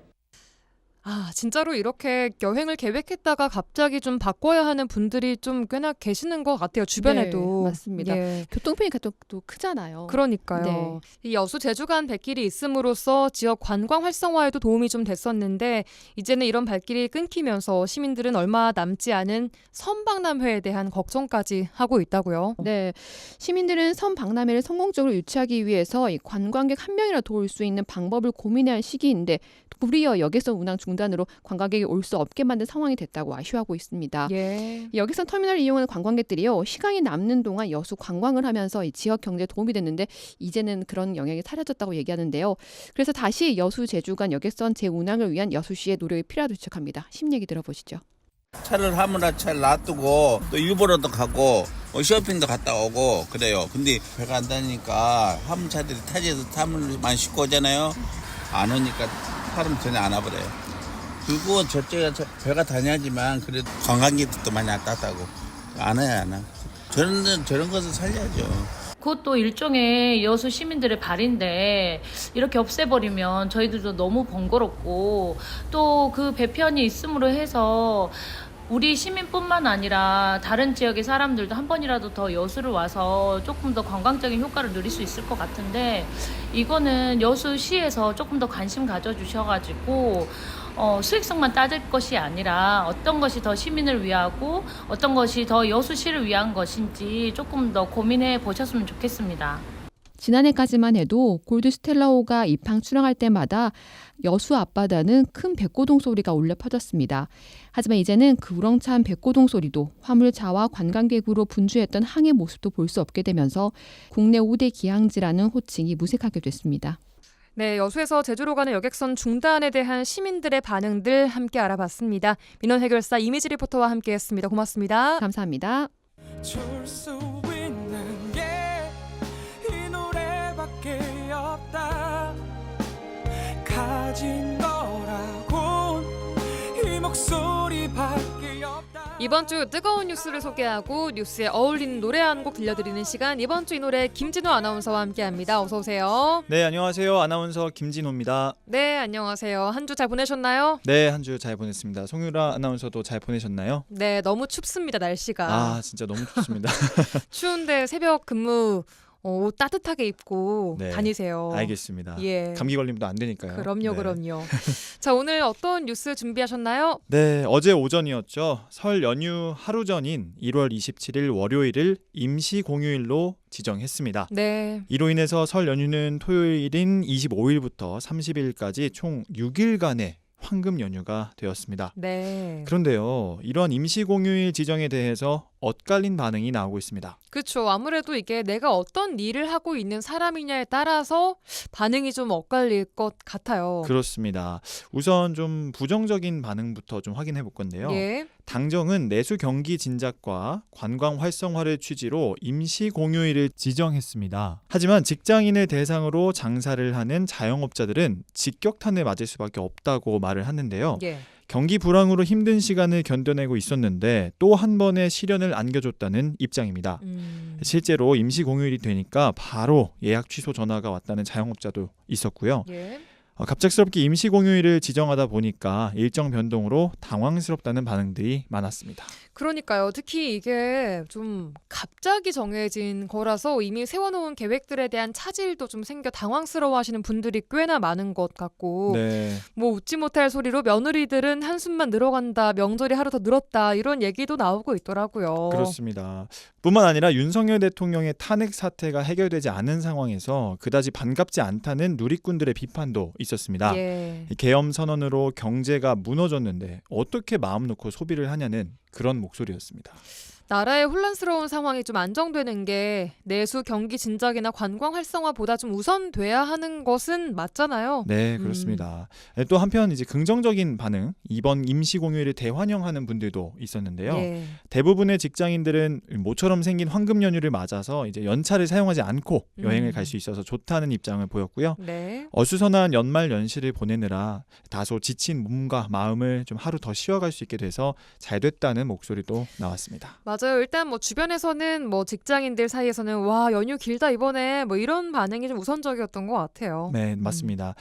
진짜로 이렇게 여행을 계획했다가 갑자기 좀 바꿔야 하는 분들이 좀 꽤나 계시는 것 같아요. 주변에도. 네, 맞습니다. 예. 교통편이 또 크잖아요. 그러니까요. 네. 이 여수 제주 간 발길이 있음으로써 지역 관광 활성화에도 도움이 좀 됐었는데 이제는 이런 발길이 끊기면서 시민들은 얼마 남지 않은 섬박람회에 대한 걱정까지 하고 있다고요. 네, 시민들은 섬 박람회를 성공적으로 유치하기 위해서 이 관광객 한 명이라도 올 수 있는 방법을 고민해야 할 시기인데 도리어 여객선 운항 중단으로 관광객이 올 수 없게 만든 상황이 됐다고 아쉬워하고 있습니다. 예. 여객선 터미널을 이용하는 관광객들이요, 시간이 남는 동안 여수 관광을 하면서 이 지역 경제에 도움이 됐는데 이제는 그런 영향이 사라졌다고 얘기하는데요. 그래서 다시 여수 제주 간 여객선 재운항을 위한 여수시의 노력이 필요하다고 지적합니다. 심 얘기 들어보시죠. 차를 하무나 차를 놔두고 또 일본어도 가고 쇼핑도 갔다 오고 그래요. 근데 배가 안 다니니까 화물차들이 타지에서 화물만 싣고 오잖아요. 안 오니까 사람 전혀 안 와버려요. 그리고 저쪽에 배가 다녀야지만 그래도 관광객들도 많이 왔다 갔다 하고 안 와요, 안 와. 저런 것을 살려야죠. 그것도 일종의 여수 시민들의 발인데 이렇게 없애버리면 저희들도 너무 번거롭고 또 그 배편이 있음으로 해서 우리 시민뿐만 아니라 다른 지역의 사람들도 한 번이라도 더 여수를 와서 조금 더 관광적인 효과를 누릴 수 있을 것 같은데 이거는 여수시에서 조금 더 관심 가져주셔가지고 수익성만 따질 것이 아니라 어떤 것이 더 시민을 위하고 어떤 것이 더 여수시를 위한 것인지 조금 더 고민해 보셨으면 좋겠습니다. 지난해까지만 해도 골드 스텔라호가 입항 출항할 때마다 여수 앞바다는 큰 백고동 소리가 울려 퍼졌습니다. 하지만 이제는 그 우렁찬 백고동 소리도 화물차와 관광객으로 분주했던 항해 모습도 볼 수 없게 되면서 국내 5대 기항지라는 호칭이 무색하게 됐습니다. 네, 여수에서 제주로 가는 여객선 중단에 대한 시민들의 반응들 함께 알아봤습니다. 민원 해결사 이미지 리포터와 함께했습니다. 고맙습니다. 감사합니다. 줄 수 있는 게 이 노래밖에 없다. 가진 거라곤 이 목소리밖에 없다. 이번 주 뜨거운 뉴스를 소개하고 뉴스에 어울리는 노래 한 곡 들려드리는 시간, 이번 주 이 노래 김진호 아나운서와 함께합니다. 어서 오세요. 네, 안녕하세요. 아나운서 김진호입니다. 네, 안녕하세요. 한 주 잘 보내셨나요? 네, 한 주 잘 보냈습니다. 송유라 아나운서도 잘 보내셨나요? 네, 너무 춥습니다. 날씨가. 진짜 너무 춥습니다. 추운데 새벽 근무 옷 따뜻하게 입고 네, 다니세요. 알겠습니다. 예. 감기 걸리면 안 되니까요. 그럼요, 네. 그럼요. 자, 오늘 어떤 뉴스 준비하셨나요? 네, 어제 오전이었죠. 설 연휴 하루 전인 1월 27일 월요일을 임시 공휴일로 지정했습니다. 네. 이로 인해서 설 연휴는 토요일인 25일부터 30일까지 총 6일간의 황금 연휴가 되었습니다. 네. 그런데요, 이러한 임시공휴일 지정에 대해서 엇갈린 반응이 나오고 있습니다. 그렇죠. 아무래도 이게 내가 어떤 일을 하고 있는 사람이냐에 따라서 반응이 좀 엇갈릴 것 같아요. 그렇습니다. 우선 좀 부정적인 반응부터 좀 확인해 볼 건데요. 예. 당정은 내수 경기 진작과 관광 활성화를 취지로 임시 공휴일을 지정했습니다. 하지만 직장인을 대상으로 장사를 하는 자영업자들은 직격탄을 맞을 수밖에 없다고 말을 하는데요. 예. 경기 불황으로 힘든 시간을 견뎌내고 있었는데 또 한 번의 시련을 안겨줬다는 입장입니다. 실제로 임시 공휴일이 되니까 바로 예약 취소 전화가 왔다는 자영업자도 있었고요. 예. 갑작스럽게 임시 공휴일을 지정하다 보니까 일정 변동으로 당황스럽다는 반응들이 많았습니다. 그러니까요. 특히 이게 좀 갑자기 정해진 거라서 이미 세워놓은 계획들에 대한 차질도 좀 생겨 당황스러워하시는 분들이 꽤나 많은 것 같고 네. 뭐 웃지 못할 소리로 며느리들은 한숨만 늘어간다, 명절이 하루 더 늘었다 이런 얘기도 나오고 있더라고요. 그렇습니다. 뿐만 아니라 윤석열 대통령의 탄핵 사태가 해결되지 않은 상황에서 그다지 반갑지 않다는 누리꾼들의 비판도 있었습니다. 예. 계엄 선언으로 경제가 무너졌는데 어떻게 마음 놓고 소비를 하냐는 그런 목소리였습니다. 나라의 혼란스러운 상황이 좀 안정되는 게 내수 경기 진작이나 관광 활성화보다 좀 우선돼야 하는 것은 맞잖아요. 네, 그렇습니다. 또 한편 이제 긍정적인 반응, 이번 임시 공휴일을 대환영하는 분들도 있었는데요. 예. 대부분의 직장인들은 모처럼 생긴 황금 연휴를 맞아서 이제 연차를 사용하지 않고 여행을 갈 수 있어서 좋다는 입장을 보였고요. 네. 어수선한 연말 연시를 보내느라 다소 지친 몸과 마음을 좀 하루 더 쉬어갈 수 있게 돼서 잘 됐다는 목소리도 나왔습니다. 맞아요. 일단 뭐 주변에서는 뭐 직장인들 사이에서는 와 연휴 길다 이번에 뭐 이런 반응이 좀 우선적이었던 것 같아요. 네, 맞습니다.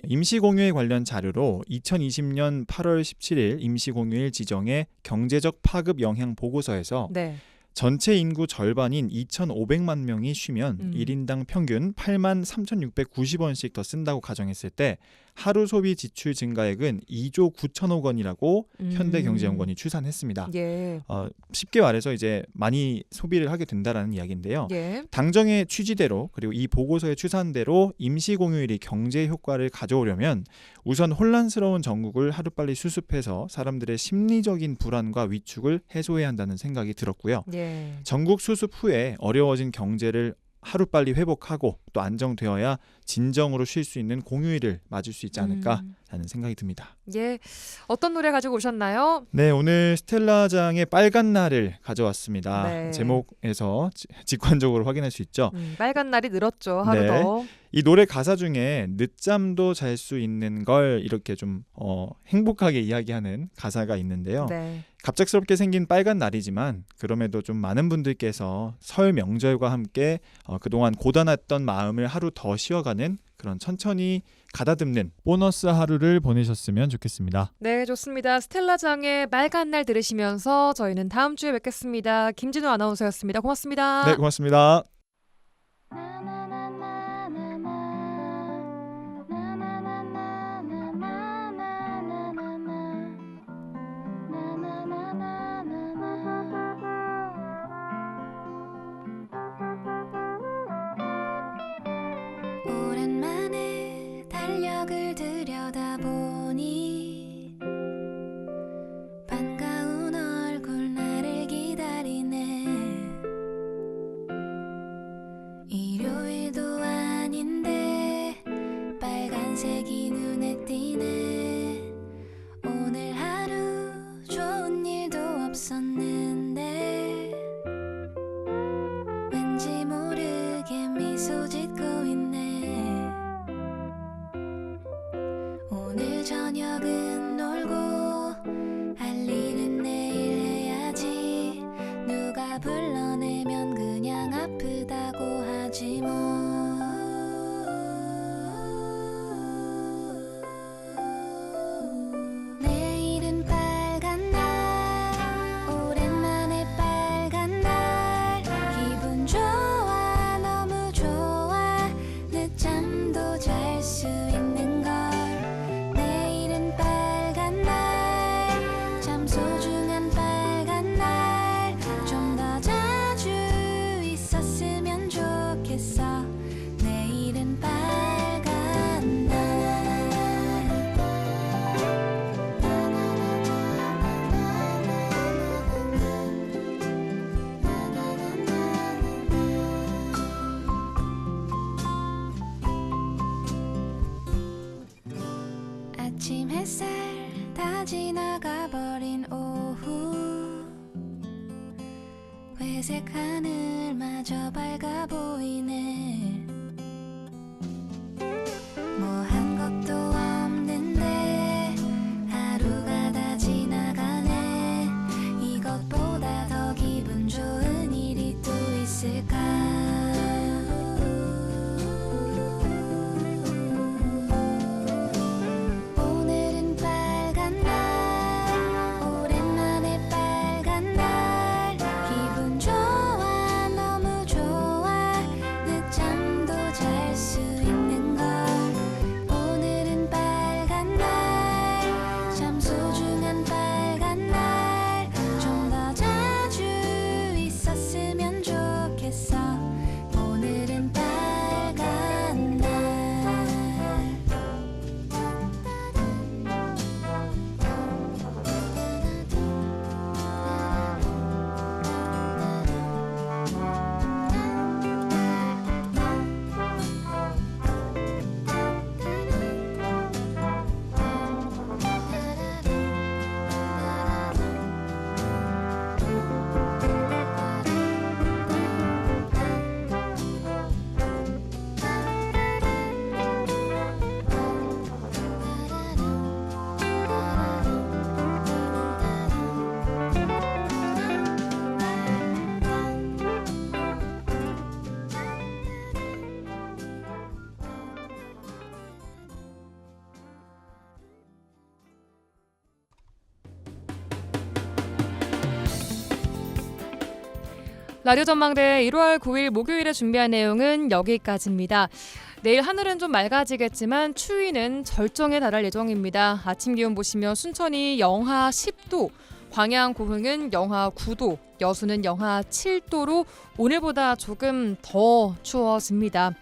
임시공휴일 관련 자료로 2020년 8월 17일 임시공휴일 지정의 경제적 파급 영향 보고서에서 네. 전체 인구 절반인 2,500만 명이 쉬면 1인당 평균 8만 3,690원씩 더 쓴다고 가정했을 때 하루 소비 지출 증가액은 2조 9천억 원이라고 현대경제연구원이 추산했습니다. 예. 쉽게 말해서 이제 많이 소비를 하게 된다라는 이야기인데요. 예. 당정의 취지대로 그리고 이 보고서의 추산대로 임시공휴일이 경제 효과를 가져오려면 우선 혼란스러운 전국을 하루빨리 수습해서 사람들의 심리적인 불안과 위축을 해소해야 한다는 생각이 들었고요. 예. 전국 수습 후에 어려워진 경제를 하루빨리 회복하고 또 안정되어야 진정으로 쉴 수 있는 공휴일을 맞을 수 있지 않을까라는 생각이 듭니다. 예. 어떤 노래 가지고 오셨나요? 네, 오늘 스텔라장의 빨간 날을 가져왔습니다. 네. 제목에서 직관적으로 확인할 수 있죠. 빨간 날이 늘었죠. 하루 네. 더. 이 노래 가사 중에 늦잠도 잘 수 있는 걸 이렇게 좀 행복하게 이야기하는 가사가 있는데요. 네. 갑작스럽게 생긴 빨간 날이지만 그럼에도 좀 많은 분들께서 설 명절과 함께 그동안 고단했던 마음을 하루 더 쉬어가는 그런 천천히 가다듬는 보너스 하루를 보내셨으면 좋겠습니다. 네, 좋습니다. 스텔라장의 빨간 날 들으시면서 저희는 다음 주에 뵙겠습니다. 김진우 아나운서였습니다. 고맙습니다. 네, 고맙습니다. 오랜만에 달력을 들여다보니 반가운 얼굴 나를 기다리네. 일요일도 아닌데 빨간색이 눈에 띄네. 오늘 하루 좋은 일도 없었는데 왠지 모르게 미소 짓고 있네. 오늘 저녁은 놀고 할 일은 내일 해야지. 누가 불러내면 그냥 아프다고 하지 뭐. 내일은 빨간 날, 오랜만에 빨간 날. 기분 좋아, 너무 좋아. 늦잠도 잘 수 있는 걸. 내일은 빨간 날, 참 소중한 빨간 날. 좀 더 자주 있었으면 좋겠어. 내일은 빨간 날. 아침 햇살 다 지나가버린 오후 회색 하늘마저 밝아 보이네. 뭐 한 것도 없는데 하루가 다 지나가네. 이것보다 더 기분 좋은 일이 또 있을까. 오늘은 빨간 날 오랜만에 빨간 날 기분 좋아 너무 좋아 늦잠도 잘 수 있는 걸. 오늘은 빨간 날 참 소중한 빨간 날 좀 더 자주 있었으면 좋겠어. 오늘은 빨간 날. 라디오 전망대 1월 9일 목요일에 준비한 내용은 여기까지입니다. 내일 하늘은 좀 맑아지겠지만 추위는 절정에 달할 예정입니다. 아침 기온 보시면 순천이 영하 10도, 광양 고흥은 영하 9도, 여수는 영하 7도로 오늘보다 조금 더 추워집니다.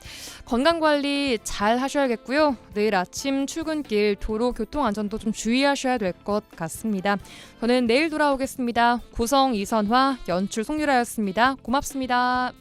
건강관리 잘 하셔야겠고요. 내일 아침 출근길 도로 교통 안전도 좀 주의하셔야 될 것 같습니다. 저는 내일 돌아오겠습니다. 구성 이선화, 연출 송유라였습니다. 고맙습니다.